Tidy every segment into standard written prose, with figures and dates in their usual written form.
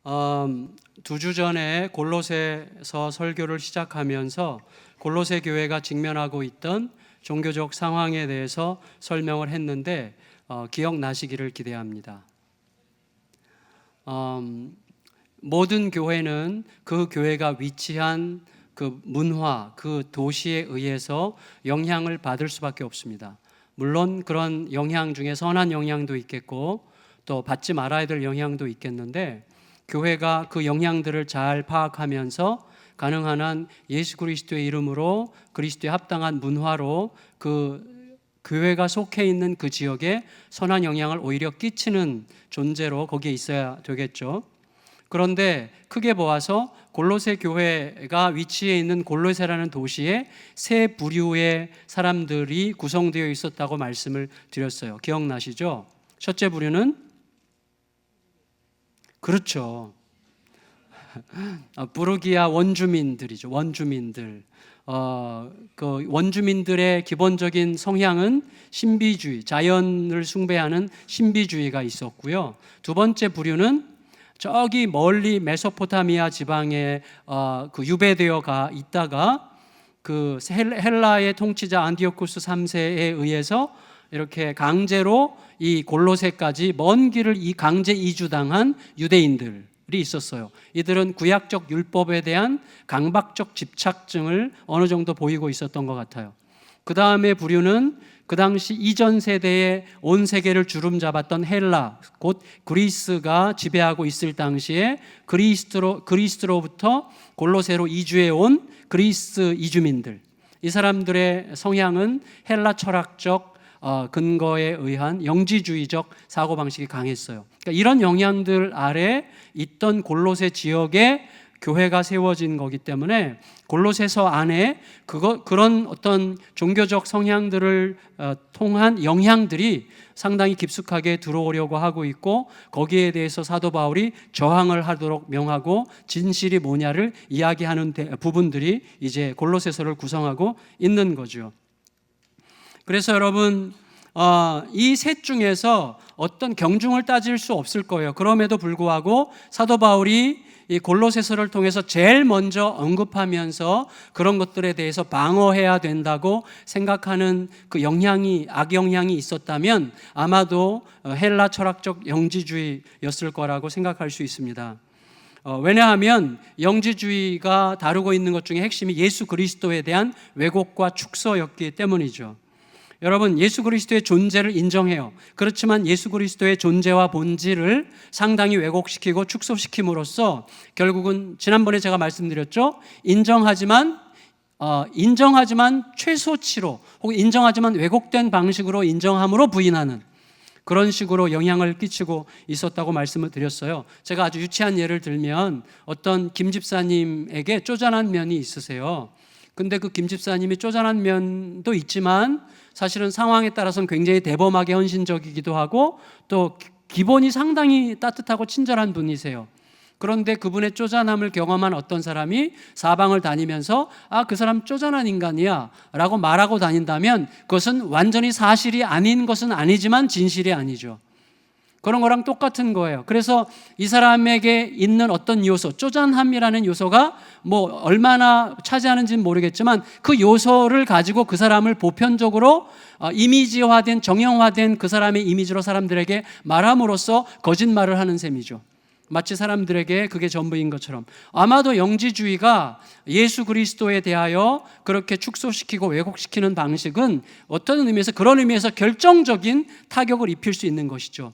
두 주 전에 골로새서 설교를 시작하면서 골로새 교회가 직면하고 있던 종교적 상황에 대해서 설명을 했는데 기억나시기를 기대합니다. 모든 교회는 그 교회가 위치한 그 문화, 그 도시에 의해서 영향을 받을 수밖에 없습니다. 물론 그런 영향 중에 선한 영향도 있겠고 또 받지 말아야 될 영향도 있겠는데, 교회가 그 영향들을 잘 파악하면서 가능한 한 예수 그리스도의 이름으로 그리스도에 합당한 문화로 그 교회가 속해 있는 그 지역에 선한 영향을 오히려 끼치는 존재로 거기에 있어야 되겠죠. 그런데 크게 보아서 골로새 교회가 위치해 있는 골로새라는 도시에 세 부류의 사람들이 구성되어 있었다고 말씀을 드렸어요. 기억나시죠? 첫째 부류는 그렇죠. 부르기아 원주민들이죠. 원주민들. 그 원주민들의 기본적인 성향은 신비주의, 자연을 숭배하는 신비주의가 있었고요. 두 번째 부류는 저기 멀리 메소포타미아 지방에 그 유배되어 가 있다가 그 헬라의 통치자 안티오쿠스 3세에 의해서 이렇게 강제로 이 골로새까지 먼 길을 이 강제 이주당한 유대인들이 있었어요. 이들은 구약적 율법에 대한 강박적 집착증을 어느 정도 보이고 있었던 것 같아요. 그 다음에 부류는 그 당시 이전 세대의 온 세계를 주름잡았던 헬라, 곧 그리스가 지배하고 있을 당시에 그리스로부터 골로새로 이주해 온 그리스 이주민들. 이 사람들의 성향은 헬라 철학적 근거에 의한 영지주의적 사고방식이 강했어요. 그러니까 이런 영향들 아래 있던 골로새 지역에 교회가 세워진 거기 때문에 골로새서 안에 그런 어떤 종교적 성향들을 통한 영향들이 상당히 깊숙하게 들어오려고 하고 있고, 거기에 대해서 사도 바울이 저항을 하도록 명하고 진실이 뭐냐를 이야기하는 부분들이 이제 골로새서를 구성하고 있는 거죠. 그래서 여러분, 이 셋 중에서 어떤 경중을 따질 수 없을 거예요. 그럼에도 불구하고 사도 바울이 이 골로새서를 통해서 제일 먼저 언급하면서 그런 것들에 대해서 방어해야 된다고 생각하는 그 악영향이 있었다면 아마도 헬라 철학적 영지주의였을 거라고 생각할 수 있습니다. 왜냐하면 영지주의가 다루고 있는 것 중에 핵심이 예수 그리스도에 대한 왜곡과 축소였기 때문이죠. 여러분, 예수 그리스도의 존재를 인정해요. 그렇지만 예수 그리스도의 존재와 본질을 상당히 왜곡시키고 축소시킴으로써 결국은 지난번에 제가 말씀드렸죠. 인정하지만 최소치로 혹은 인정하지만 왜곡된 방식으로 인정함으로 부인하는 그런 식으로 영향을 끼치고 있었다고 말씀을 드렸어요. 제가 아주 유치한 예를 들면 어떤 김 집사님에게 쪼잔한 면이 있으세요. 근데 그 김 집사님이 쪼잔한 면도 있지만 사실은 상황에 따라서는 굉장히 대범하게 헌신적이기도 하고 또 기본이 상당히 따뜻하고 친절한 분이세요. 그런데 그분의 쪼잔함을 경험한 어떤 사람이 사방을 다니면서 그 사람 쪼잔한 인간이야 라고 말하고 다닌다면 그것은 완전히 사실이 아닌 것은 아니지만 진실이 아니죠. 그런 거랑 똑같은 거예요. 그래서 이 사람에게 있는 어떤 요소, 쪼잔함이라는 요소가 뭐 얼마나 차지하는지는 모르겠지만 그 요소를 가지고 그 사람을 보편적으로 이미지화된, 정형화된 그 사람의 이미지로 사람들에게 말함으로써 거짓말을 하는 셈이죠. 마치 사람들에게 그게 전부인 것처럼. 아마도 영지주의가 예수 그리스도에 대하여 그렇게 축소시키고 왜곡시키는 방식은 어떤 의미에서, 그런 의미에서 결정적인 타격을 입힐 수 있는 것이죠.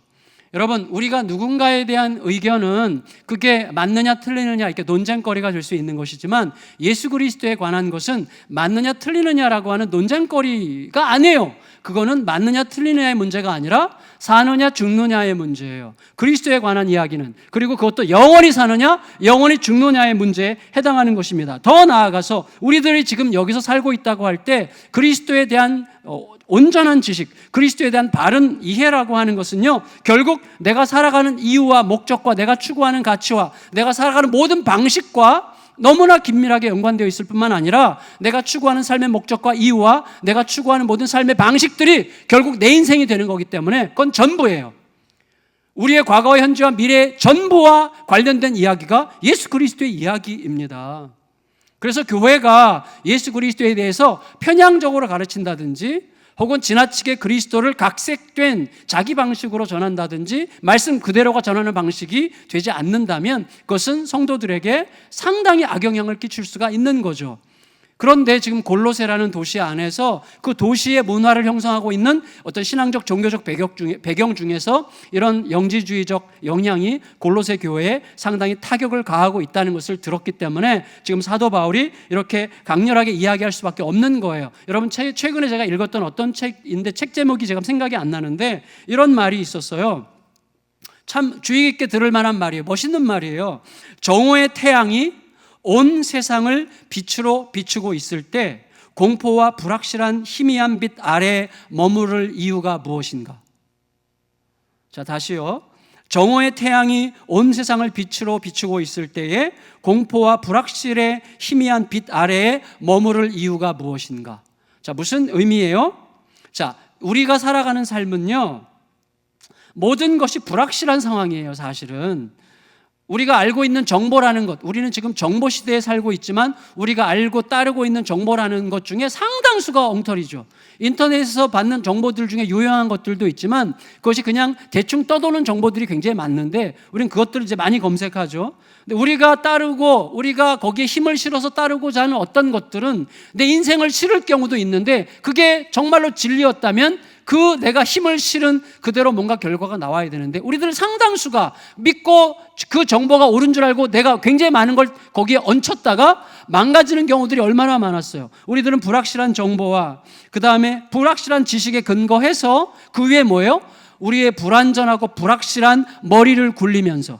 여러분, 우리가 누군가에 대한 의견은 그게 맞느냐 틀리느냐 이렇게 논쟁거리가 될 수 있는 것이지만 예수 그리스도에 관한 것은 맞느냐 틀리느냐라고 하는 논쟁거리가 아니에요. 그거는 맞느냐 틀리느냐의 문제가 아니라 사느냐 죽느냐의 문제예요. 그리스도에 관한 이야기는. 그리고 그것도 영원히 사느냐 영원히 죽느냐의 문제에 해당하는 것입니다. 더 나아가서 우리들이 지금 여기서 살고 있다고 할 때 그리스도에 대한 온전한 지식, 그리스도에 대한 바른 이해라고 하는 것은요, 결국 내가 살아가는 이유와 목적과 내가 추구하는 가치와 내가 살아가는 모든 방식과 너무나 긴밀하게 연관되어 있을 뿐만 아니라 내가 추구하는 삶의 목적과 이유와 내가 추구하는 모든 삶의 방식들이 결국 내 인생이 되는 거기 때문에 그건 전부예요. 우리의 과거, 현재와 미래 전부와 관련된 이야기가 예수 그리스도의 이야기입니다. 그래서 교회가 예수 그리스도에 대해서 편향적으로 가르친다든지 혹은 지나치게 그리스도를 각색된 자기 방식으로 전한다든지 말씀 그대로가 전하는 방식이 되지 않는다면 그것은 성도들에게 상당히 악영향을 끼칠 수가 있는 거죠. 그런데 지금 골로새라는 도시 안에서 그 도시의 문화를 형성하고 있는 어떤 신앙적 종교적 배경 중에서 이런 영지주의적 영향이 골로새 교회에 상당히 타격을 가하고 있다는 것을 들었기 때문에 지금 사도 바울이 이렇게 강렬하게 이야기할 수밖에 없는 거예요. 여러분 최근에 제가 읽었던 어떤 책인데 책 제목이 제가 생각이 안 나는데 이런 말이 있었어요. 참 주의 깊게 들을 만한 말이에요. 멋있는 말이에요. 정오의 태양이 온 세상을 빛으로 비추고 있을 때 공포와 불확실한 희미한 빛 아래에 머무를 이유가 무엇인가? 자, 다시요. 정오의 태양이 온 세상을 빛으로 비추고 있을 때에 공포와 불확실의 희미한 빛 아래에 머무를 이유가 무엇인가? 자, 무슨 의미예요? 자, 우리가 살아가는 삶은요, 모든 것이 불확실한 상황이에요, 사실은. 우리가 알고 있는 정보라는 것, 우리는 지금 정보 시대에 살고 있지만 우리가 알고 따르고 있는 정보라는 것 중에 상당수가 엉터리죠. 인터넷에서 받는 정보들 중에 유용한 것들도 있지만 그것이 그냥 대충 떠도는 정보들이 굉장히 많은데 우리는 그것들을 이제 많이 검색하죠. 근데 우리가 따르고 우리가 거기에 힘을 실어서 따르고자 하는 어떤 것들은 내 인생을 실을 경우도 있는데 그게 정말로 진리였다면 그 내가 힘을 실은 그대로 뭔가 결과가 나와야 되는데 우리들은 상당수가 믿고 그 정보가 옳은 줄 알고 내가 굉장히 많은 걸 거기에 얹혔다가 망가지는 경우들이 얼마나 많았어요. 우리들은 불확실한 정보와 그 다음에 불확실한 지식에 근거해서 그 위에 뭐예요? 우리의 불완전하고 불확실한 머리를 굴리면서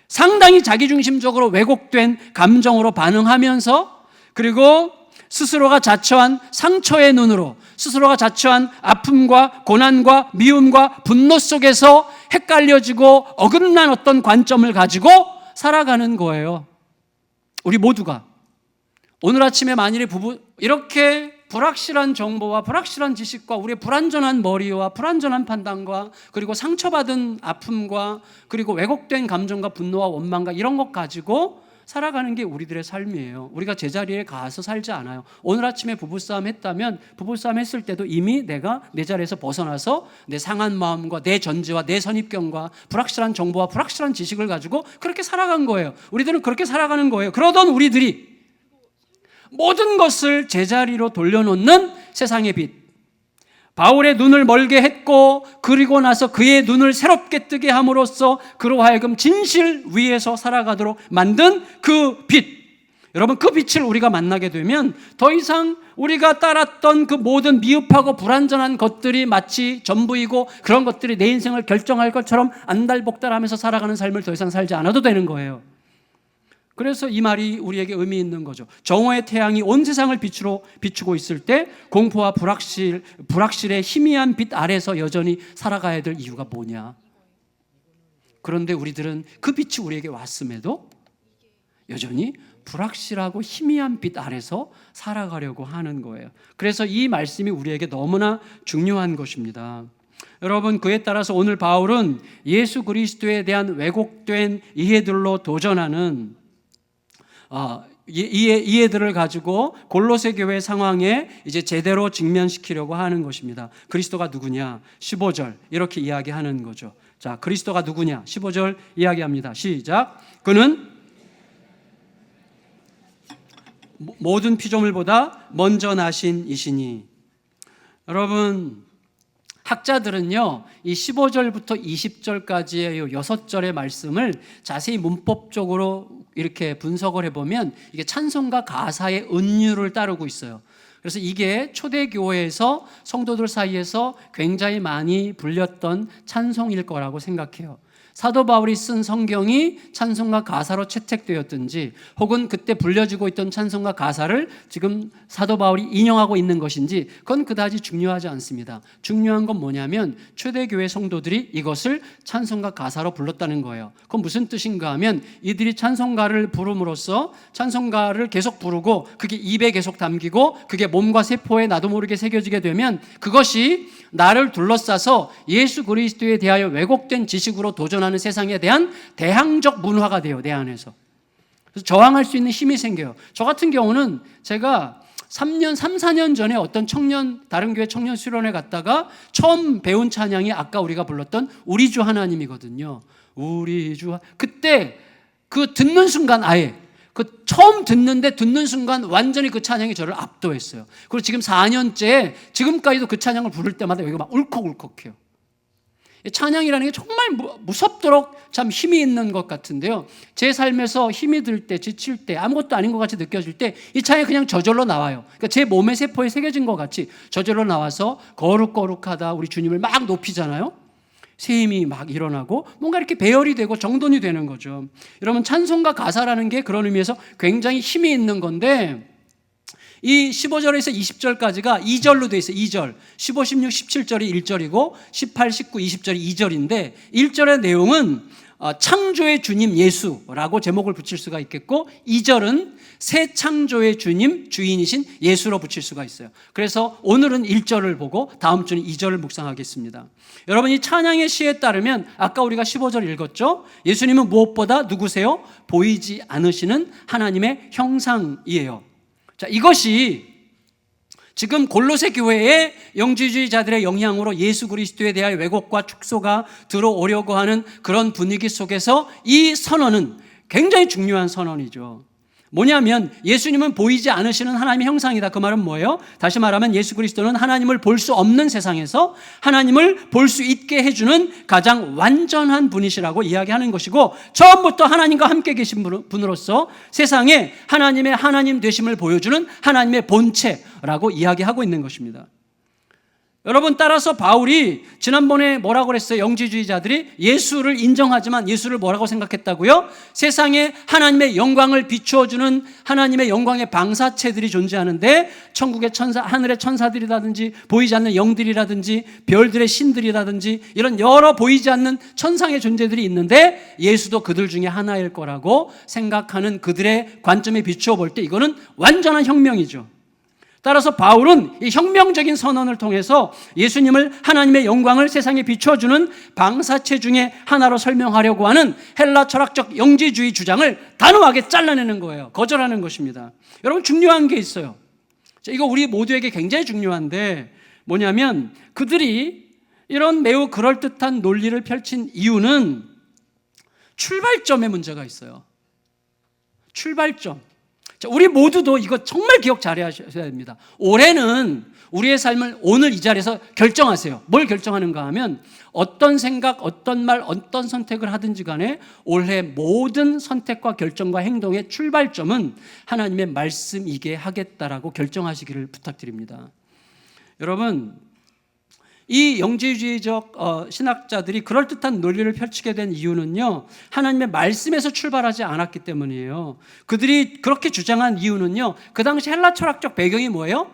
상당히 자기중심적으로 왜곡된 감정으로 반응하면서 그리고 스스로가 자처한 상처의 눈으로 스스로가 자처한 아픔과 고난과 미움과 분노 속에서 헷갈려지고 어긋난 어떤 관점을 가지고 살아가는 거예요. 우리 모두가. 오늘 아침에 만일에 이렇게 불확실한 정보와 불확실한 지식과 우리의 불완전한 머리와 불완전한 판단과 그리고 상처받은 아픔과 그리고 왜곡된 감정과 분노와 원망과 이런 것 가지고 살아가는 게 우리들의 삶이에요. 우리가 제자리에 가서 살지 않아요. 오늘 아침에 부부싸움 했다면 부부싸움 했을 때도 이미 내가 내 자리에서 벗어나서 내 상한 마음과 내 전제와 내 선입견과 불확실한 정보와 불확실한 지식을 가지고 그렇게 살아간 거예요. 우리들은 그렇게 살아가는 거예요. 그러던 우리들이 모든 것을 제자리로 돌려놓는 세상의 빛, 바울의 눈을 멀게 했고 그리고 나서 그의 눈을 새롭게 뜨게 함으로써 그로 하여금 진실 위에서 살아가도록 만든 그 빛, 여러분 그 빛을 우리가 만나게 되면 더 이상 우리가 따랐던 그 모든 미흡하고 불완전한 것들이 마치 전부이고 그런 것들이 내 인생을 결정할 것처럼 안달복달하면서 살아가는 삶을 더 이상 살지 않아도 되는 거예요. 그래서 이 말이 우리에게 의미 있는 거죠. 정오의 태양이 온 세상을 빛으로 비추고 있을 때 공포와 불확실의 희미한 빛 아래서 여전히 살아가야 될 이유가 뭐냐? 그런데 우리들은 그 빛이 우리에게 왔음에도 여전히 불확실하고 희미한 빛 아래서 살아가려고 하는 거예요. 그래서 이 말씀이 우리에게 너무나 중요한 것입니다. 여러분, 그에 따라서 오늘 바울은 예수 그리스도에 대한 왜곡된 이해들로 도전하는 이해들을 가지고 골로새 교회 상황에 이제 제대로 직면시키려고 하는 것입니다. 그리스도가 누구냐? 15절 이렇게 이야기하는 거죠. 자, 그리스도가 누구냐? 15절 이야기합니다. 시작. 그는 모든 피조물보다 먼저 나신 이시니. 여러분, 학자들은요, 이 15절부터 20절까지의 6절의 말씀을 자세히 문법적으로 이렇게 분석을 해보면 이게 찬송가 가사의 은유를 따르고 있어요. 그래서 이게 초대교회에서 성도들 사이에서 굉장히 많이 불렸던 찬송일 거라고 생각해요. 사도 바울이 쓴 성경이 찬송가 가사로 채택되었든지 혹은 그때 불려지고 있던 찬송가 가사를 지금 사도 바울이 인용하고 있는 것인지 그건 그다지 중요하지 않습니다. 중요한 건 뭐냐면 초대교회 성도들이 이것을 찬송가 가사로 불렀다는 거예요. 그건 무슨 뜻인가 하면 이들이 찬송가를 부름으로써 찬송가를 계속 부르고 그게 입에 계속 담기고 그게 몸과 세포에 나도 모르게 새겨지게 되면 그것이 나를 둘러싸서 예수 그리스도에 대하여 왜곡된 지식으로 도전하는 세상에 대한 대항적 문화가 돼요, 내 안에서. 그래서 저항할 수 있는 힘이 생겨요. 저 같은 경우는 제가 3, 4년 전에 어떤 다른 교회 청년 수련회 갔다가 처음 배운 찬양이 아까 우리가 불렀던 우리 주 하나님이거든요. 우리 주 그때 그 듣는 순간 처음 듣는 순간 완전히 그 찬양이 저를 압도했어요. 그리고 지금 4년째 지금까지도 그 찬양을 부를 때마다 여기가 막 울컥울컥해요. 찬양이라는 게 정말 무섭도록 참 힘이 있는 것 같은데요. 제 삶에서 힘이 들 때, 지칠 때, 아무것도 아닌 것 같이 느껴질 때 이 찬양이 그냥 저절로 나와요. 그러니까 제 몸의 세포에 새겨진 것 같이 저절로 나와서 거룩거룩하다 우리 주님을 막 높이잖아요. 새 힘이 막 일어나고 뭔가 이렇게 배열이 되고 정돈이 되는 거죠. 여러분 찬송가 가사라는 게 그런 의미에서 굉장히 힘이 있는 건데 이 15절에서 20절까지가 2절로 돼 있어요. 2절. 15, 16, 17절이 1절이고 18, 19, 20절이 2절인데 1절의 내용은 창조의 주님 예수라고 제목을 붙일 수가 있겠고 2절은 새 창조의 주님 주인이신 예수로 붙일 수가 있어요. 그래서 오늘은 1절을 보고 다음 주는 2절을 묵상하겠습니다. 여러분 이 찬양의 시에 따르면 아까 우리가 15절 읽었죠. 예수님은 무엇보다 누구세요? 보이지 않으시는 하나님의 형상이에요. 자, 이것이 지금 골로새 교회의 영지주의자들의 영향으로 예수 그리스도에 대한 왜곡과 축소가 들어오려고 하는 그런 분위기 속에서 이 선언은 굉장히 중요한 선언이죠. 뭐냐면 예수님은 보이지 않으시는 하나님의 형상이다. 그 말은 뭐예요? 다시 말하면 예수 그리스도는 하나님을 볼 수 없는 세상에서 하나님을 볼 수 있게 해주는 가장 완전한 분이시라고 이야기하는 것이고 처음부터 하나님과 함께 계신 분으로서 세상에 하나님의 하나님 되심을 보여주는 하나님의 본체라고 이야기하고 있는 것입니다. 여러분 따라서 바울이 지난번에 뭐라고 그랬어요? 영지주의자들이 예수를 인정하지만 예수를 뭐라고 생각했다고요? 세상에 하나님의 영광을 비추어주는 하나님의 영광의 방사체들이 존재하는데 천국의 천사, 하늘의 천사들이라든지 보이지 않는 영들이라든지 별들의 신들이라든지 이런 여러 보이지 않는 천상의 존재들이 있는데 예수도 그들 중에 하나일 거라고 생각하는 그들의 관점에 비추어 볼 때 이거는 완전한 혁명이죠. 따라서 바울은 이 혁명적인 선언을 통해서 예수님을 하나님의 영광을 세상에 비춰주는 방사체 중에 하나로 설명하려고 하는 헬라 철학적 영지주의 주장을 단호하게 잘라내는 거예요. 거절하는 것입니다. 여러분 중요한 게 있어요. 이거 우리 모두에게 굉장히 중요한데 뭐냐면 그들이 이런 매우 그럴듯한 논리를 펼친 이유는 출발점에 문제가 있어요. 출발점. 우리 모두도 이거 정말 기억 잘 하셔야 됩니다. 올해는 우리의 삶을 오늘 이 자리에서 결정하세요. 뭘 결정하는가 하면 어떤 생각, 어떤 말, 어떤 선택을 하든지 간에 올해 모든 선택과 결정과 행동의 출발점은 하나님의 말씀이게 하겠다라고 결정하시기를 부탁드립니다. 여러분 이 영지주의적 신학자들이 그럴듯한 논리를 펼치게 된 이유는요 하나님의 말씀에서 출발하지 않았기 때문이에요. 그들이 그렇게 주장한 이유는요 그 당시 헬라 철학적 배경이 뭐예요?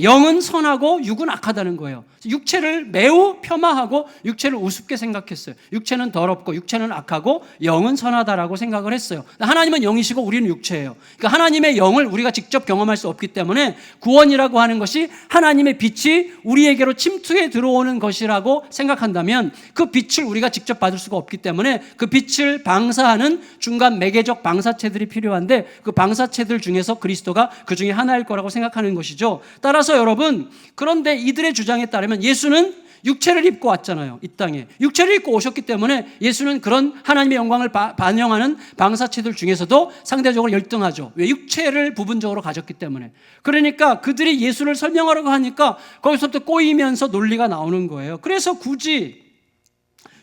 영은 선하고 육은 악하다는 거예요. 육체를 매우 폄하하고 육체를 우습게 생각했어요. 육체는 더럽고 육체는 악하고 영은 선하다라고 생각을 했어요. 하나님은 영이시고 우리는 육체예요. 그러니까 하나님의 영을 우리가 직접 경험할 수 없기 때문에 구원이라고 하는 것이 하나님의 빛이 우리에게로 침투해 들어오는 것이라고 생각한다면 그 빛을 우리가 직접 받을 수가 없기 때문에 그 빛을 방사하는 중간 매개적 방사체들이 필요한데 그 방사체들 중에서 그리스도가 그 중에 하나일 거라고 생각하는 것이죠. 따라서 여러분 그런데 이들의 주장에 따르면 예수는 육체를 입고 왔잖아요. 이 땅에 육체를 입고 오셨기 때문에 예수는 그런 하나님의 영광을 반영하는 방사체들 중에서도 상대적으로 열등하죠. 왜? 육체를 부분적으로 가졌기 때문에. 그러니까 그들이 예수를 설명하려고 하니까 거기서부터 꼬이면서 논리가 나오는 거예요. 그래서 굳이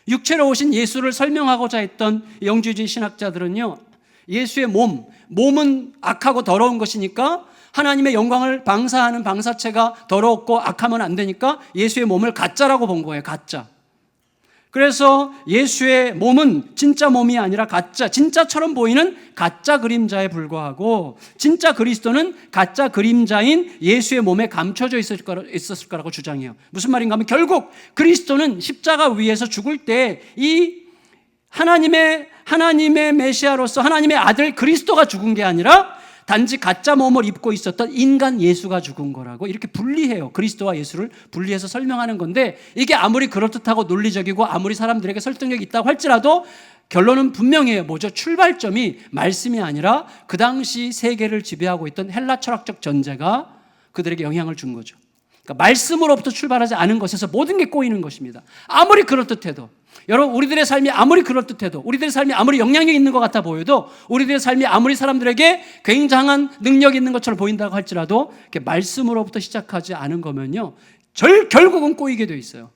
육체로 오신 예수를 설명하고자 했던 영지주의 신학자들은요 예수의 몸은 악하고 더러운 것이니까 하나님의 영광을 방사하는 방사체가 더럽고 악하면 안 되니까 예수의 몸을 가짜라고 본 거예요. 가짜. 그래서 예수의 몸은 진짜 몸이 아니라 가짜, 진짜처럼 보이는 가짜 그림자에 불과하고 진짜 그리스도는 가짜 그림자인 예수의 몸에 감춰져 있었을 거라고 주장해요. 무슨 말인가 하면 결국 그리스도는 십자가 위에서 죽을 때 이 하나님의 메시아로서 하나님의 아들 그리스도가 죽은 게 아니라 단지 가짜 몸을 입고 있었던 인간 예수가 죽은 거라고 이렇게 분리해요. 그리스도와 예수를 분리해서 설명하는 건데, 이게 아무리 그럴듯하고 논리적이고 아무리 사람들에게 설득력이 있다고 할지라도 결론은 분명해요. 뭐죠? 출발점이 말씀이 아니라 그 당시 세계를 지배하고 있던 헬라 철학적 전제가 그들에게 영향을 준 거죠. 그러니까 말씀으로부터 출발하지 않은 것에서 모든 게 꼬이는 것입니다. 아무리 그럴듯해도, 여러분, 우리들의 삶이 아무리 그럴듯해도, 우리들의 삶이 아무리 영향력이 있는 것 같아 보여도, 우리들의 삶이 아무리 사람들에게 굉장한 능력이 있는 것처럼 보인다고 할지라도 이렇게 말씀으로부터 시작하지 않은 거면요, 결국은 꼬이게 되어 있어요.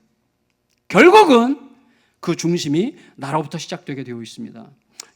결국은 그 중심이 나로부터 시작되게 되어 있습니다.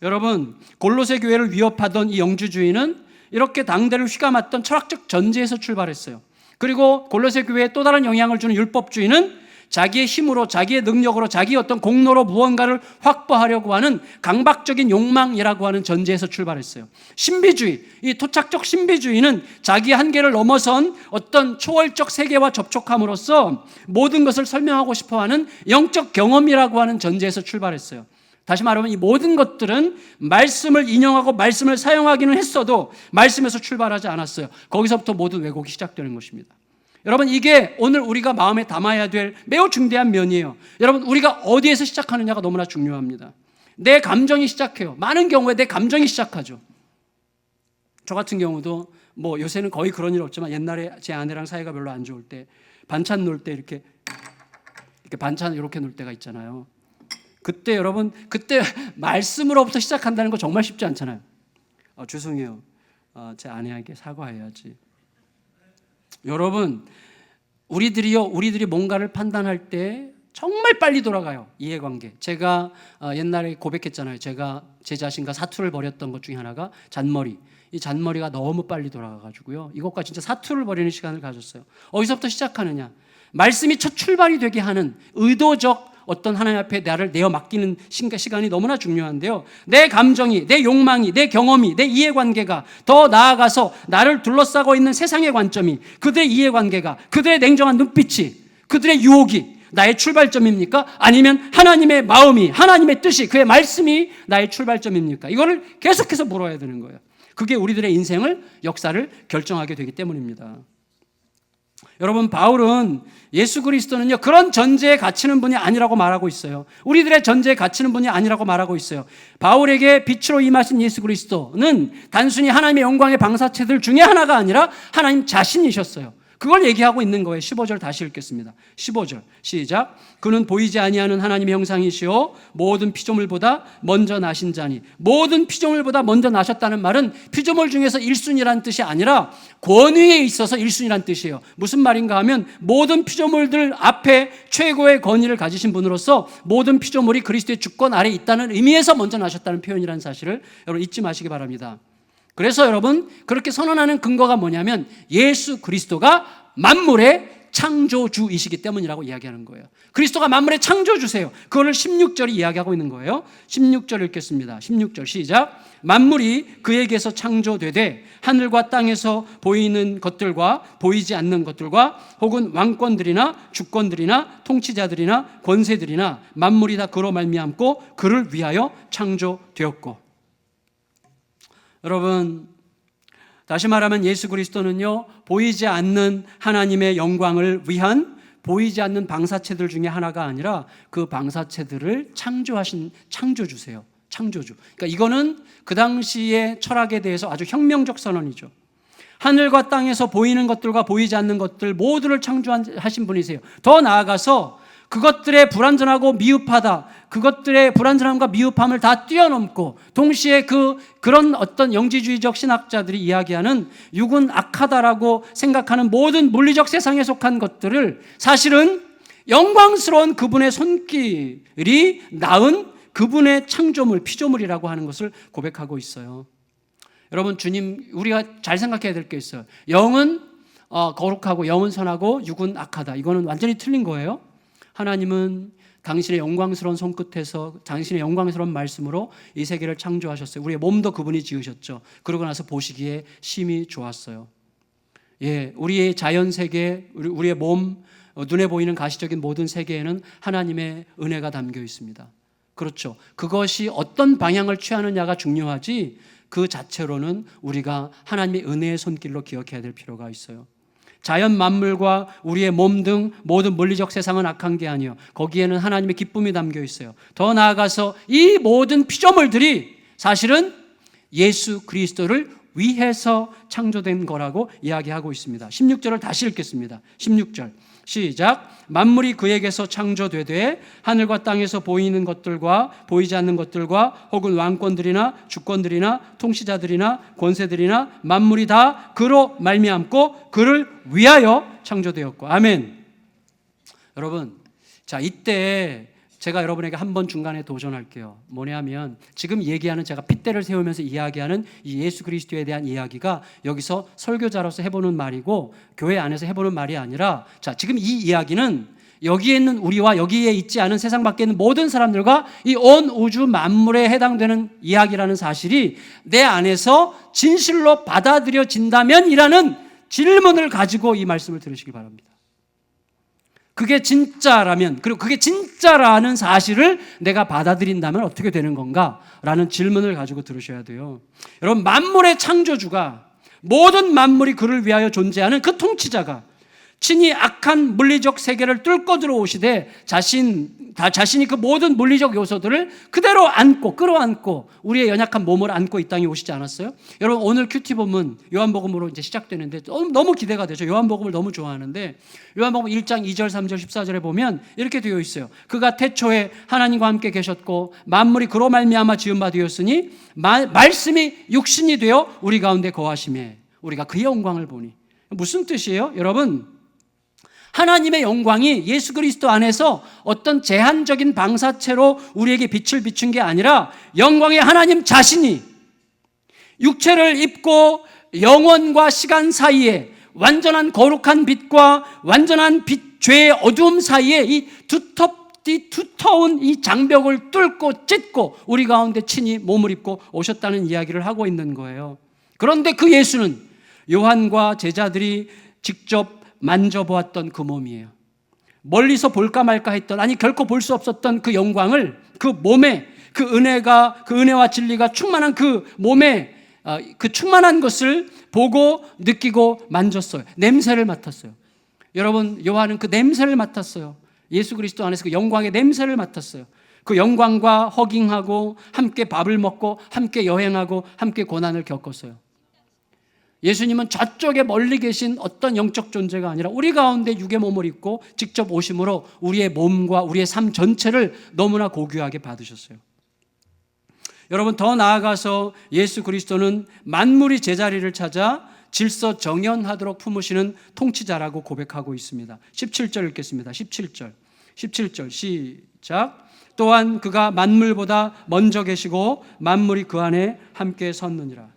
여러분, 골로새 교회를 위협하던 이 영주주의는 이렇게 당대를 휘감았던 철학적 전제에서 출발했어요. 그리고 골로새 교회에 또 다른 영향을 주는 율법주의는 자기의 힘으로, 자기의 능력으로, 자기의 어떤 공로로 무언가를 확보하려고 하는 강박적인 욕망이라고 하는 전제에서 출발했어요. 신비주의, 이 토착적 신비주의는 자기의 한계를 넘어선 어떤 초월적 세계와 접촉함으로써 모든 것을 설명하고 싶어하는 영적 경험이라고 하는 전제에서 출발했어요. 다시 말하면 이 모든 것들은 말씀을 인용하고 말씀을 사용하기는 했어도 말씀에서 출발하지 않았어요. 거기서부터 모든 왜곡이 시작되는 것입니다. 여러분, 이게 오늘 우리가 마음에 담아야 될 매우 중대한 면이에요. 여러분, 우리가 어디에서 시작하느냐가 너무나 중요합니다. 내 감정이 시작해요. 많은 경우에 내 감정이 시작하죠. 저 같은 경우도 뭐 요새는 거의 그런 일 없지만 옛날에 제 아내랑 사이가 별로 안 좋을 때 반찬 놓을 때 이렇게 반찬 이렇게 놓을 때가 있잖아요. 그때 여러분, 그때 말씀으로부터 시작한다는 거 정말 쉽지 않잖아요. 죄송해요. 제 아내에게 사과해야지. 여러분, 우리들이 뭔가를 판단할 때 정말 빨리 돌아가요. 이해관계. 제가 옛날에 고백했잖아요. 제가 제 자신과 사투를 벌였던 것 중에 하나가 잔머리. 이 잔머리가 너무 빨리 돌아가가지고요, 이것과 진짜 사투를 벌이는 시간을 가졌어요. 어디서부터 시작하느냐? 말씀이 첫 출발이 되게 하는 의도적 어떤 하나님 앞에 나를 내어 맡기는 시간이 너무나 중요한데요, 내 감정이, 내 욕망이, 내 경험이, 내 이해관계가, 더 나아가서 나를 둘러싸고 있는 세상의 관점이, 그들의 이해관계가, 그들의 냉정한 눈빛이, 그들의 유혹이 나의 출발점입니까? 아니면 하나님의 마음이, 하나님의 뜻이, 그의 말씀이 나의 출발점입니까? 이거를 계속해서 물어야 되는 거예요. 그게 우리들의 인생을, 역사를 결정하게 되기 때문입니다. 여러분, 바울은 예수 그리스도는요, 그런 전제에 갇히는 분이 아니라고 말하고 있어요. 우리들의 전제에 갇히는 분이 아니라고 말하고 있어요. 바울에게 빛으로 임하신 예수 그리스도는 단순히 하나님의 영광의 방사체들 중에 하나가 아니라 하나님 자신이셨어요. 그걸 얘기하고 있는 거예요. 15절 다시 읽겠습니다. 15절 시작. 그는 보이지 아니하는 하나님의 형상이시오 모든 피조물보다 먼저 나신 자니. 모든 피조물보다 먼저 나셨다는 말은 피조물 중에서 1순위라는 뜻이 아니라 권위에 있어서 1순위라는 뜻이에요. 무슨 말인가 하면 모든 피조물들 앞에 최고의 권위를 가지신 분으로서 모든 피조물이 그리스도의 주권 아래에 있다는 의미에서 먼저 나셨다는 표현이라는 사실을 여러분 잊지 마시기 바랍니다. 그래서 여러분, 그렇게 선언하는 근거가 뭐냐면 예수 그리스도가 만물의 창조주이시기 때문이라고 이야기하는 거예요. 그리스도가 만물의 창조주세요. 그거를 16절이 이야기하고 있는 거예요. 16절 읽겠습니다. 16절 시작. 만물이 그에게서 창조되되 하늘과 땅에서 보이는 것들과 보이지 않는 것들과 혹은 왕권들이나 주권들이나 통치자들이나 권세들이나 만물이 다 그로 말미암고 그를 위하여 창조되었고. 여러분, 다시 말하면 예수 그리스도는요, 보이지 않는 하나님의 영광을 위한 보이지 않는 방사체들 중에 하나가 아니라 그 방사체들을 창조하신 창조주세요. 창조주. 그러니까 이거는 그 당시의 철학에 대해서 아주 혁명적 선언이죠. 하늘과 땅에서 보이는 것들과 보이지 않는 것들 모두를 창조하신 분이세요. 더 나아가서 그것들의 불완전하고 미흡하다, 그것들의 불완전함과 미흡함을 다 뛰어넘고 동시에 그런 어떤 영지주의적 신학자들이 이야기하는 육은 악하다라고 생각하는 모든 물리적 세상에 속한 것들을 사실은 영광스러운 그분의 손길이 낳은 그분의 창조물, 피조물이라고 하는 것을 고백하고 있어요. 여러분, 주님, 우리가 잘 생각해야 될 게 있어요. 영은 거룩하고 영은 선하고 육은 악하다. 이거는 완전히 틀린 거예요. 하나님은 당신의 영광스러운 손끝에서 당신의 영광스러운 말씀으로 이 세계를 창조하셨어요. 우리의 몸도 그분이 지으셨죠. 그러고 나서 보시기에 심히 좋았어요. 예, 우리의 자연 세계, 우리의 몸, 눈에 보이는 가시적인 모든 세계에는 하나님의 은혜가 담겨 있습니다. 그렇죠. 그것이 어떤 방향을 취하느냐가 중요하지 그 자체로는 우리가 하나님의 은혜의 손길로 기억해야 될 필요가 있어요. 자연 만물과 우리의 몸 등 모든 물리적 세상은 악한 게 아니에요. 거기에는 하나님의 기쁨이 담겨 있어요. 더 나아가서 이 모든 피조물들이 사실은 예수 그리스도를 위해서 창조된 거라고 이야기하고 있습니다. 16절을 다시 읽겠습니다. 16절 시작. 만물이 그에게서 창조되되 하늘과 땅에서 보이는 것들과 보이지 않는 것들과 혹은 왕권들이나 주권들이나 통치자들이나 권세들이나 만물이 다 그로 말미암고 그를 위하여 창조되었고. 아멘. 여러분, 자, 이때 제가 여러분에게 한번 중간에 도전할게요. 뭐냐면 지금 얘기하는, 제가 핏대를 세우면서 이야기하는 이 예수 그리스도에 대한 이야기가 여기서 설교자로서 해보는 말이고 교회 안에서 해보는 말이 아니라, 자, 지금 이 이야기는 여기에 있는 우리와 여기에 있지 않은 세상 밖에 있는 모든 사람들과 이 온 우주 만물에 해당되는 이야기라는 사실이 내 안에서 진실로 받아들여진다면이라는 질문을 가지고 이 말씀을 들으시기 바랍니다. 그게 진짜라면, 그리고 그게 진짜라는 사실을 내가 받아들인다면 어떻게 되는 건가? 라는 질문을 가지고 들으셔야 돼요. 여러분, 만물의 창조주가, 모든 만물이 그를 위하여 존재하는 그 통치자가 친히 악한 물리적 세계를 뚫고 들어오시되 자신이 그 모든 물리적 요소들을 그대로 안고 끌어안고 우리의 연약한 몸을 안고 이 땅에 오시지 않았어요? 여러분, 오늘 큐티 본문 요한복음으로 이제 시작되는데 너무 기대가 되죠. 요한복음을 너무 좋아하는데 요한복음 1장 2절 3절 14절에 보면 이렇게 되어 있어요. 그가 태초에 하나님과 함께 계셨고 만물이 그로 말미암아 지은 바 되었으니 말씀이 육신이 되어 우리 가운데 거하심에 우리가 그의 영광을 보니. 무슨 뜻이에요? 여러분, 하나님의 영광이 예수 그리스도 안에서 어떤 제한적인 방사체로 우리에게 빛을 비춘 게 아니라 영광의 하나님 자신이 육체를 입고 영원과 시간 사이에 완전한 거룩한 빛과 완전한 빛, 죄의 어두움 사이에 이 두터운 이 장벽을 뚫고 찢고 우리 가운데 친히 몸을 입고 오셨다는 이야기를 하고 있는 거예요. 그런데 그 예수는 요한과 제자들이 직접 만져보았던 그 몸이에요. 멀리서 볼까 말까 했던, 아니 결코 볼 수 없었던 그 영광을 그 몸에, 그 은혜와 진리가 충만한 그 몸에 그 충만한 것을 보고 느끼고 만졌어요. 냄새를 맡았어요. 여러분, 요한은 그 냄새를 맡았어요. 예수 그리스도 안에서 그 영광의 냄새를 맡았어요. 그 영광과 허깅하고 함께 밥을 먹고 함께 여행하고 함께 고난을 겪었어요. 예수님은 저쪽에 멀리 계신 어떤 영적 존재가 아니라 우리 가운데 육의 몸을 입고 직접 오심으로 우리의 몸과 우리의 삶 전체를 너무나 고귀하게 받으셨어요. 여러분, 더 나아가서 예수 그리스도는 만물이 제자리를 찾아 질서 정연하도록 품으시는 통치자라고 고백하고 있습니다. 17절 읽겠습니다. 17절 시작. 또한 그가 만물보다 먼저 계시고 만물이 그 안에 함께 섰느니라.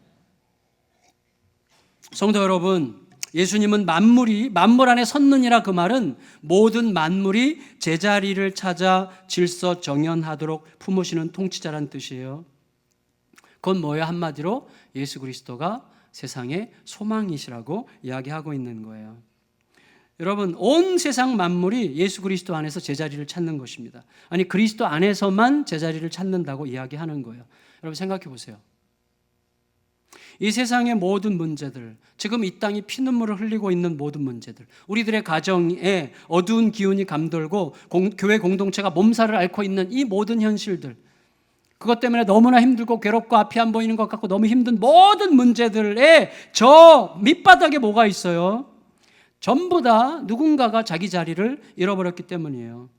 성도 여러분, 예수님은 만물 안에 섰느니라, 그 말은 모든 만물이 제자리를 찾아 질서 정연하도록 품으시는 통치자란 뜻이에요. 그건 뭐예요? 한마디로 예수 그리스도가 세상의 소망이시라고 이야기하고 있는 거예요. 여러분, 온 세상 만물이 예수 그리스도 안에서 제자리를 찾는 것입니다. 아니, 그리스도 안에서만 제자리를 찾는다고 이야기하는 거예요. 여러분, 생각해 보세요. 이 세상의 모든 문제들, 지금 이 땅이 피눈물을 흘리고 있는 모든 문제들, 우리들의 가정에 어두운 기운이 감돌고 교회 공동체가 몸살을 앓고 있는 이 모든 현실들, 그것 때문에 너무나 힘들고 괴롭고 앞이 안 보이는 것 같고 너무 힘든 모든 문제들에 저 밑바닥에 뭐가 있어요? 전부 다 누군가가 자기 자리를 잃어버렸기 때문이에요.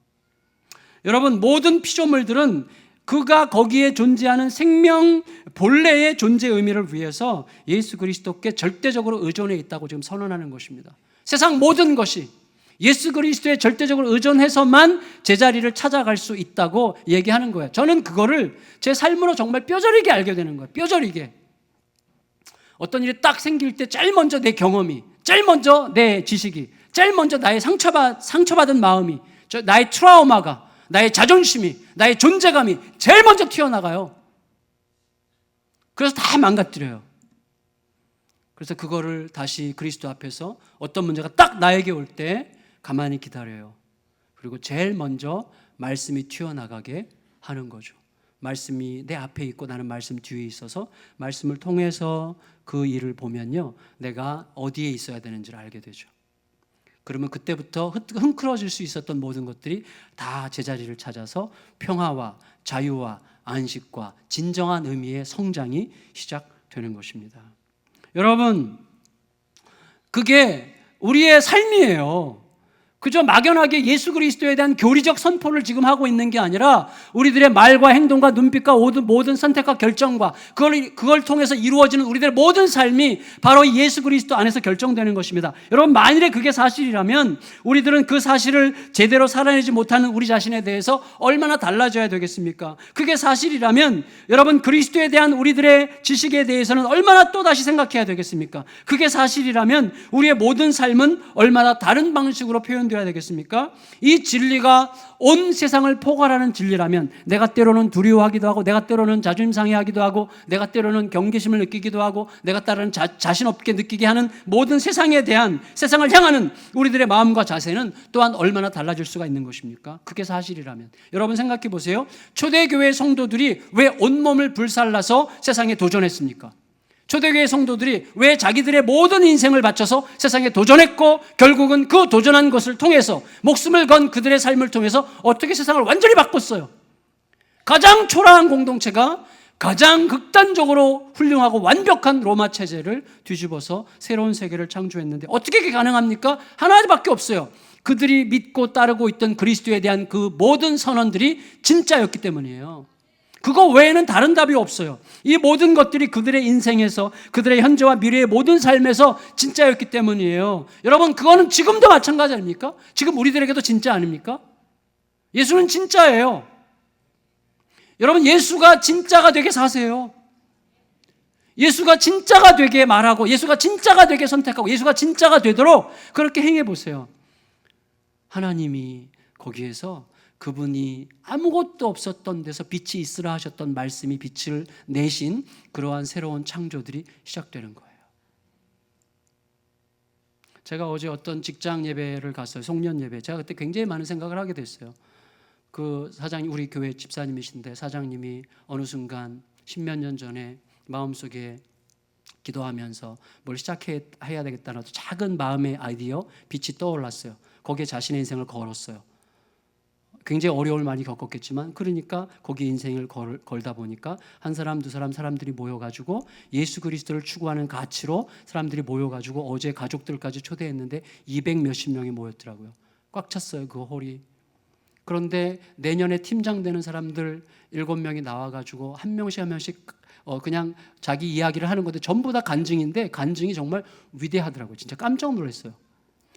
여러분, 모든 피조물들은 그가 거기에 존재하는 생명 본래의 존재 의미를 위해서 예수 그리스도께 절대적으로 의존해 있다고 지금 선언하는 것입니다. 세상 모든 것이 예수 그리스도에 절대적으로 의존해서만 제자리를 찾아갈 수 있다고 얘기하는 거예요. 저는 그거를 제 삶으로 정말 뼈저리게 알게 되는 거예요. 뼈저리게. 어떤 일이 딱 생길 때 제일 먼저 내 경험이, 제일 먼저 내 지식이, 제일 먼저 나의 상처받은 마음이, 나의 트라우마가, 나의 자존심이, 나의 존재감이 제일 먼저 튀어나가요. 그래서 다 망가뜨려요. 그래서 그거를 다시 그리스도 앞에서 어떤 문제가 딱 나에게 올 때 가만히 기다려요. 그리고 제일 먼저 말씀이 튀어나가게 하는 거죠. 말씀이 내 앞에 있고 나는 말씀 뒤에 있어서 말씀을 통해서 그 일을 보면요, 내가 어디에 있어야 되는지를 알게 되죠. 그러면 그때부터 흥크러질 수 있었던 모든 것들이 다 제자리를 찾아서 평화와 자유와 안식과 진정한 의미의 성장이 시작되는 것입니다. 여러분, 그게 우리의 삶이에요. 그저 막연하게 예수 그리스도에 대한 교리적 선포를 지금 하고 있는 게 아니라 우리들의 말과 행동과 눈빛과 모든 선택과 결정과 그걸 통해서 이루어지는 우리들의 모든 삶이 바로 예수 그리스도 안에서 결정되는 것입니다. 여러분, 만일에 그게 사실이라면 우리들은 그 사실을 제대로 살아내지 못하는 우리 자신에 대해서 얼마나 달라져야 되겠습니까? 그게 사실이라면 여러분, 그리스도에 대한 우리들의 지식에 대해서는 얼마나 또다시 생각해야 되겠습니까? 그게 사실이라면 우리의 모든 삶은 얼마나 다른 방식으로 표현되어야 되겠습니까? 이 진리가 온 세상을 포괄하는 진리라면 내가 때로는 두려워하기도 하고, 내가 때로는 자존심 상해하기도 하고, 내가 때로는 경계심을 느끼기도 하고, 내가 때로는 자신 없게 느끼게 하는 모든 세상에 대한, 세상을 향하는 우리들의 마음과 자세는 또한 얼마나 달라질 수가 있는 것입니까? 그게 사실이라면. 여러분 생각해 보세요. 초대교회 성도들이 왜 온몸을 불살라서 세상에 도전했습니까? 초대교회 성도들이 왜 자기들의 모든 인생을 바쳐서 세상에 도전했고, 결국은 그 도전한 것을 통해서, 목숨을 건 그들의 삶을 통해서 어떻게 세상을 완전히 바꿨어요? 가장 초라한 공동체가 가장 극단적으로 훌륭하고 완벽한 로마 체제를 뒤집어서 새로운 세계를 창조했는데 어떻게 그게 가능합니까? 하나밖에 없어요. 그들이 믿고 따르고 있던 그리스도에 대한 그 모든 선언들이 진짜였기 때문이에요. 그거 외에는 다른 답이 없어요. 이 모든 것들이 그들의 인생에서, 그들의 현재와 미래의 모든 삶에서 진짜였기 때문이에요. 여러분, 그거는 지금도 마찬가지 아닙니까? 지금 우리들에게도 진짜 아닙니까? 예수는 진짜예요. 여러분, 예수가 진짜가 되게 사세요. 예수가 진짜가 되게 말하고, 예수가 진짜가 되게 선택하고, 예수가 진짜가 되도록 그렇게 행해 보세요. 하나님이 거기에서 그분이 아무것도 없었던 데서 빛이 있으라 하셨던 말씀이 빛을 내신 그러한 새로운 창조들이 시작되는 거예요. 제가 어제 어떤 직장 예배를 갔어요. 송년 예배. 제가 그때 굉장히 많은 생각을 하게 됐어요. 그 사장님, 우리 교회 집사님이신데 사장님이 어느 순간 10몇 년 전에 마음속에 기도하면서 뭘 시작해야 되겠다는 작은 마음의 아이디어, 빛이 떠올랐어요. 거기에 자신의 인생을 걸었어요. 굉장히 어려움을 많이 겪었겠지만, 그러니까 거기 인생을 걸다 보니까 한 사람 두 사람 사람들이 모여가지고 예수 그리스도를 추구하는 가치로 사람들이 모여가지고 어제 가족들까지 초대했는데 200 몇십 명이 모였더라고요. 꽉 찼어요, 그 홀이. 그런데 내년에 팀장 되는 사람들 7명이 나와가지고 한 명씩 그냥 자기 이야기를 하는 건데 전부 다 간증인데 간증이 정말 위대하더라고요. 진짜 깜짝 놀랐어요.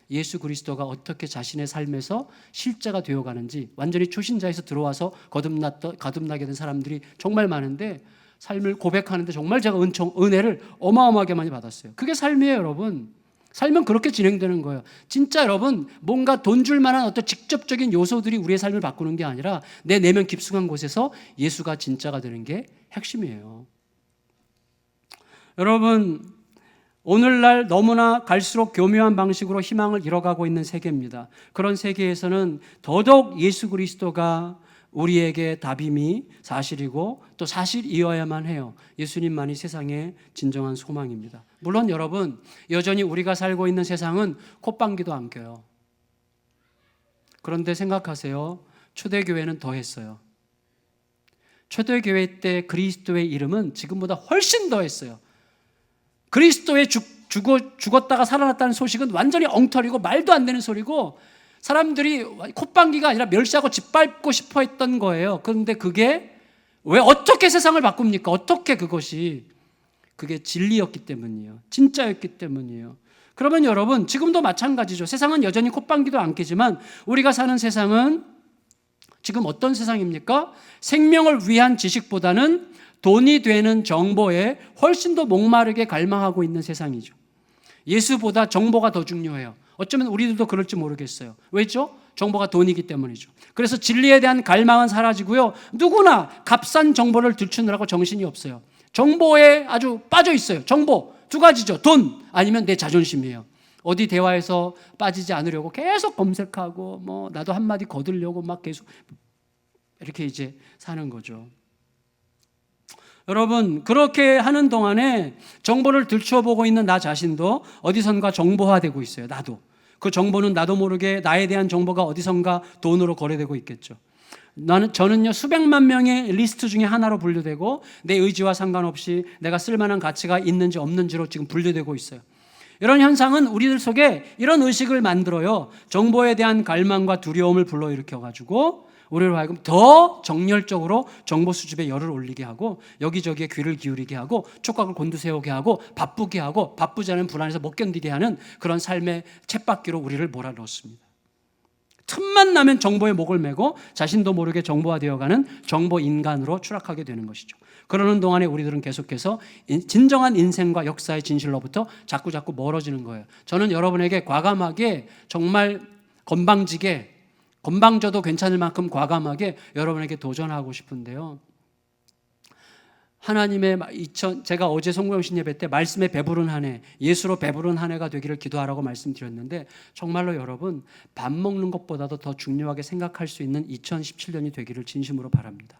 예수 그리스도가 어떻게 자신의 삶에서 실제가 되어가는지, 완전히 초신자에서 들어와서 거듭나게 된 사람들이 정말 많은데 삶을 고백하는데 정말 제가 은혜를 어마어마하게 많이 받았어요. 그게 삶이에요, 여러분. 삶은 그렇게 진행되는 거예요. 진짜 여러분, 뭔가 돈 줄 만한 어떤 직접적인 요소들이 우리의 삶을 바꾸는 게 아니라 내 내면 깊숙한 곳에서 예수가 진짜가 되는 게 핵심이에요. 여러분, 오늘날 너무나 갈수록 교묘한 방식으로 희망을 잃어가고 있는 세계입니다. 그런 세계에서는 더더욱 예수 그리스도가 우리에게 답임이 사실이고 또 사실이어야만 해요. 예수님만이 세상의 진정한 소망입니다. 물론 여러분, 여전히 우리가 살고 있는 세상은 콧방귀도 안 껴요. 그런데 생각하세요. 초대교회는 더했어요. 초대교회 때 그리스도의 이름은 지금보다 훨씬 더했어요. 그리스도의 죽었다가 살아났다는 소식은 완전히 엉터리고 말도 안 되는 소리고, 사람들이 콧방귀가 아니라 멸시하고 짓밟고 싶어 했던 거예요. 그런데 그게 왜 어떻게 세상을 바꿉니까? 어떻게 그게 진리였기 때문이에요. 진짜였기 때문이에요. 그러면 여러분, 지금도 마찬가지죠. 세상은 여전히 콧방귀도 안 뀌지만 우리가 사는 세상은 지금 어떤 세상입니까? 생명을 위한 지식보다는 돈이 되는 정보에 훨씬 더 목마르게 갈망하고 있는 세상이죠. 예수보다 정보가 더 중요해요. 어쩌면 우리들도 그럴지 모르겠어요. 왜죠? 정보가 돈이기 때문이죠. 그래서 진리에 대한 갈망은 사라지고요. 누구나 값싼 정보를 들추느라고 정신이 없어요. 정보에 아주 빠져 있어요. 정보 두 가지죠. 돈 아니면 내 자존심이에요. 어디 대화에서 빠지지 않으려고 계속 검색하고 뭐 나도 한마디 거두려고 막 계속 이렇게 이제 사는 거죠. 여러분, 그렇게 하는 동안에 정보를 들춰보고 있는 나 자신도 어디선가 정보화되고 있어요. 나도. 그 정보는 나도 모르게 나에 대한 정보가 어디선가 돈으로 거래되고 있겠죠. 저는요, 수백만 명의 리스트 중에 하나로 분류되고 내 의지와 상관없이 내가 쓸만한 가치가 있는지 없는지로 지금 분류되고 있어요. 이런 현상은 우리들 속에 이런 의식을 만들어요. 정보에 대한 갈망과 두려움을 불러일으켜가지고 우리로 하여금 더 정열적으로 정보 수집에 열을 올리게 하고 여기저기에 귀를 기울이게 하고 촉각을 곤두세우게 하고 바쁘게 하고 바쁘지 않은 불안해서 못 견디게 하는 그런 삶의 쳇바퀴로 우리를 몰아넣습니다. 틈만 나면 정보에 목을 메고 자신도 모르게 정보화되어가는 정보 인간으로 추락하게 되는 것이죠. 그러는 동안에 우리들은 계속해서 진정한 인생과 역사의 진실로부터 자꾸 멀어지는 거예요. 저는 여러분에게 과감하게 정말 건방져도 괜찮을 만큼 과감하게 여러분에게 도전하고 싶은데요. 하나님의 제가 어제 송구영신 예배 때 말씀에 배부른 한 해, 예수로 배부른 한 해가 되기를 기도하라고 말씀드렸는데 정말로 여러분 밥 먹는 것보다도 더 중요하게 생각할 수 있는 2017년이 되기를 진심으로 바랍니다.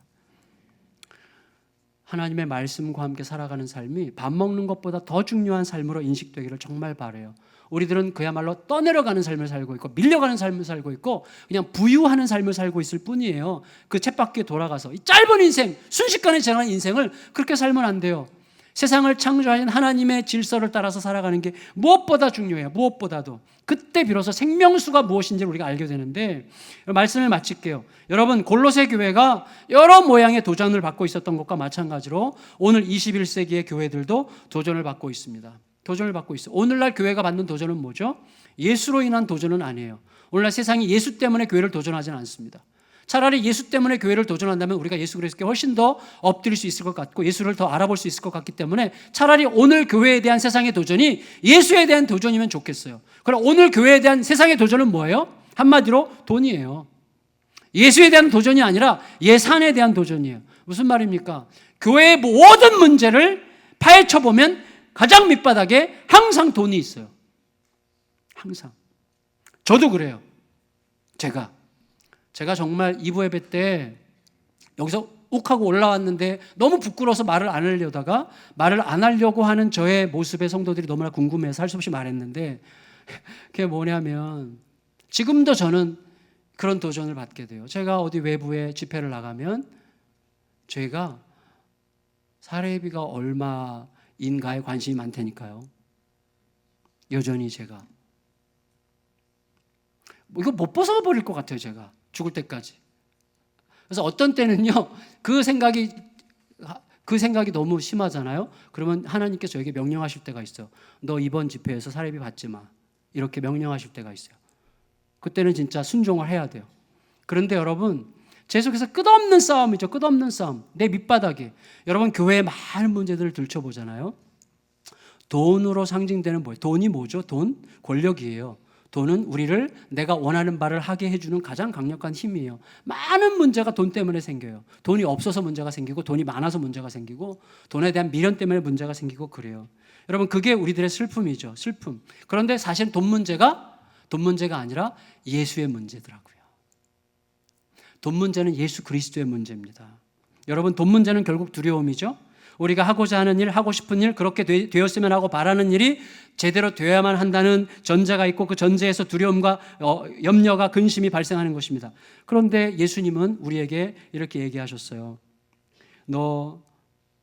하나님의 말씀과 함께 살아가는 삶이 밥 먹는 것보다 더 중요한 삶으로 인식되기를 정말 바라요. 우리들은 그야말로 떠내려가는 삶을 살고 있고 밀려가는 삶을 살고 있고 그냥 부유하는 삶을 살고 있을 뿐이에요. 그 쳇바퀴에 돌아가서 이 짧은 인생, 순식간에 지나는 인생을 그렇게 살면 안 돼요. 세상을 창조하신 하나님의 질서를 따라서 살아가는 게 무엇보다 중요해요. 무엇보다도. 그때 비로소 생명수가 무엇인지를 우리가 알게 되는데 말씀을 마칠게요. 여러분, 골로새 교회가 여러 모양의 도전을 받고 있었던 것과 마찬가지로 오늘 21세기의 교회들도 도전을 받고 있습니다. 도전을 받고 있어요. 오늘날 교회가 받는 도전은 뭐죠? 예수로 인한 도전은 아니에요. 오늘날 세상이 예수 때문에 교회를 도전하지는 않습니다. 차라리 예수 때문에 교회를 도전한다면 우리가 예수 그리스도께 훨씬 더 엎드릴 수 있을 것 같고 예수를 더 알아볼 수 있을 것 같기 때문에 차라리 오늘 교회에 대한 세상의 도전이 예수에 대한 도전이면 좋겠어요. 그럼 오늘 교회에 대한 세상의 도전은 뭐예요? 한마디로 돈이에요. 예수에 대한 도전이 아니라 예산에 대한 도전이에요. 무슨 말입니까? 교회의 모든 문제를 파헤쳐보면 가장 밑바닥에 항상 돈이 있어요. 항상. 저도 그래요. 제가 정말 2부 예배 때 여기서 욱하고 올라왔는데 너무 부끄러워서 말을 안 하려다가 말을 안 하려고 하는 저의 모습에 성도들이 너무나 궁금해서 할 수 없이 말했는데 그게 뭐냐면 지금도 저는 그런 도전을 받게 돼요. 제가 어디 외부에 집회를 나가면 제가 사례비가 얼마인가에 관심이 많다니까요. 여전히 제가 이거 못 벗어버릴 것 같아요. 제가 죽을 때까지. 그래서 어떤 때는요 그 생각이 너무 심하잖아요. 그러면 하나님께서 저에게 명령하실 때가 있어요. 너 이번 집회에서 사례비 받지 마. 이렇게 명령하실 때가 있어요. 그때는 진짜 순종을 해야 돼요. 그런데 여러분 계속해서 끝없는 싸움이죠. 끝없는 싸움. 내 밑바닥에. 여러분 교회의 많은 문제들을 들춰보잖아요. 돈으로 상징되는 뭐예요? 돈이 뭐죠? 돈? 권력이에요. 돈은 우리를 내가 원하는 바를 하게 해주는 가장 강력한 힘이에요. 많은 문제가 돈 때문에 생겨요. 돈이 없어서 문제가 생기고 돈이 많아서 문제가 생기고 돈에 대한 미련 때문에 문제가 생기고 그래요. 여러분 그게 우리들의 슬픔이죠. 슬픔. 그런데 사실 돈 문제가 아니라 예수의 문제더라고요. 돈 문제는 예수 그리스도의 문제입니다. 여러분 돈 문제는 결국 두려움이죠. 우리가 하고자 하는 일, 하고 싶은 일, 그렇게 되었으면 하고 바라는 일이 제대로 되어야만 한다는 전제가 있고 그 전제에서 두려움과 염려가 근심이 발생하는 것입니다. 그런데 예수님은 우리에게 이렇게 얘기하셨어요. 너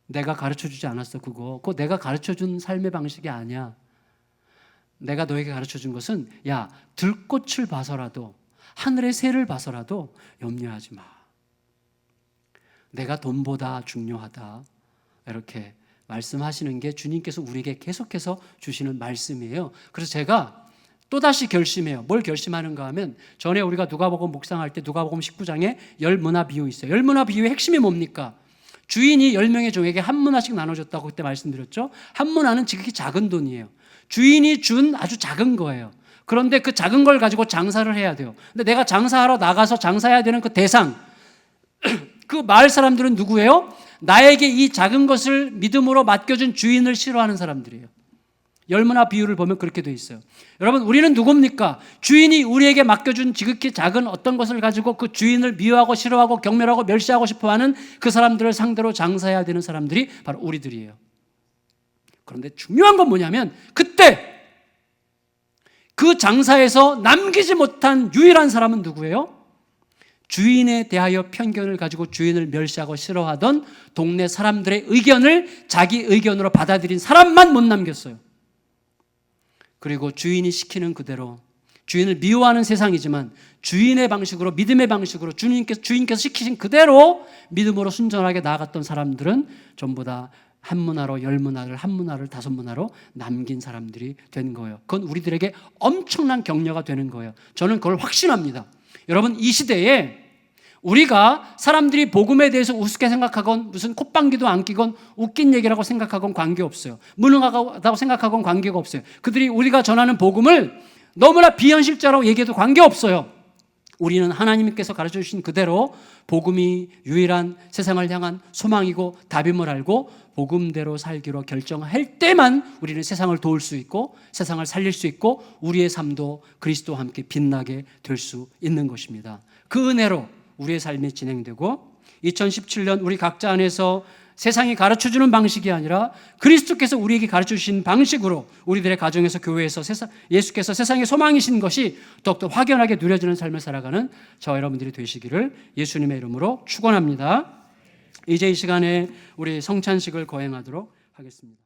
내가 가르쳐주지 않았어 그거 내가 가르쳐준 삶의 방식이 아니야. 내가 너에게 가르쳐준 것은 야 들꽃을 봐서라도 하늘의 새를 봐서라도 염려하지 마. 내가 돈보다 중요하다. 이렇게 말씀하시는 게 주님께서 우리에게 계속해서 주시는 말씀이에요. 그래서 제가 또다시 결심해요. 뭘 결심하는가 하면 전에 우리가 누가복음 묵상할 때 누가복음 19장에 열 문화 비유 있어요. 열 문화 비유의 핵심이 뭡니까? 주인이 10명의 종에게 한 문화씩 나눠줬다고 그때 말씀드렸죠. 한 문화는 지극히 작은 돈이에요. 주인이 준 아주 작은 거예요. 그런데 그 작은 걸 가지고 장사를 해야 돼요. 근데 내가 장사하러 나가서 장사해야 되는 그 대상, 그 마을 사람들은 누구예요? 나에게 이 작은 것을 믿음으로 맡겨준 주인을 싫어하는 사람들이에요. 열무나 비유를 보면 그렇게 돼 있어요. 여러분, 우리는 누굽니까? 주인이 우리에게 맡겨준 지극히 작은 어떤 것을 가지고 그 주인을 미워하고 싫어하고 경멸하고 멸시하고 싶어하는 그 사람들을 상대로 장사해야 되는 사람들이 바로 우리들이에요. 그런데 중요한 건 뭐냐면 그때 그 장사에서 남기지 못한 유일한 사람은 누구예요? 주인에 대하여 편견을 가지고 주인을 멸시하고 싫어하던 동네 사람들의 의견을 자기 의견으로 받아들인 사람만 못 남겼어요. 그리고 주인이 시키는 그대로, 주인을 미워하는 세상이지만 주인의 방식으로, 믿음의 방식으로 주인께서 시키신 그대로 믿음으로 순전하게 나아갔던 사람들은 전부 다 한 문화로, 열 문화를, 한 문화를 다섯 문화로 남긴 사람들이 된 거예요. 그건 우리들에게 엄청난 격려가 되는 거예요. 저는 그걸 확신합니다. 여러분, 이 시대에 우리가 사람들이 복음에 대해서 우습게 생각하건 무슨 콧방귀도 안 끼건 웃긴 얘기라고 생각하건 관계없어요. 무능하다고 생각하건 관계가 없어요. 그들이 우리가 전하는 복음을 너무나 비현실적으로 얘기해도 관계없어요. 우리는 하나님께서 가르쳐 주신 그대로 복음이 유일한 세상을 향한 소망이고 답임을 알고 복음대로 살기로 결정할 때만 우리는 세상을 도울 수 있고 세상을 살릴 수 있고 우리의 삶도 그리스도와 함께 빛나게 될 수 있는 것입니다. 그 은혜로 우리의 삶이 진행되고 2017년 우리 각자 안에서 세상이 가르쳐주는 방식이 아니라 그리스도께서 우리에게 가르쳐주신 방식으로 우리들의 가정에서, 교회에서 예수께서 세상의 소망이신 것이 더욱더 확연하게 누려지는 삶을 살아가는 저와 여러분들이 되시기를 예수님의 이름으로 축원합니다. 이제 이 시간에 우리 성찬식을 거행하도록 하겠습니다.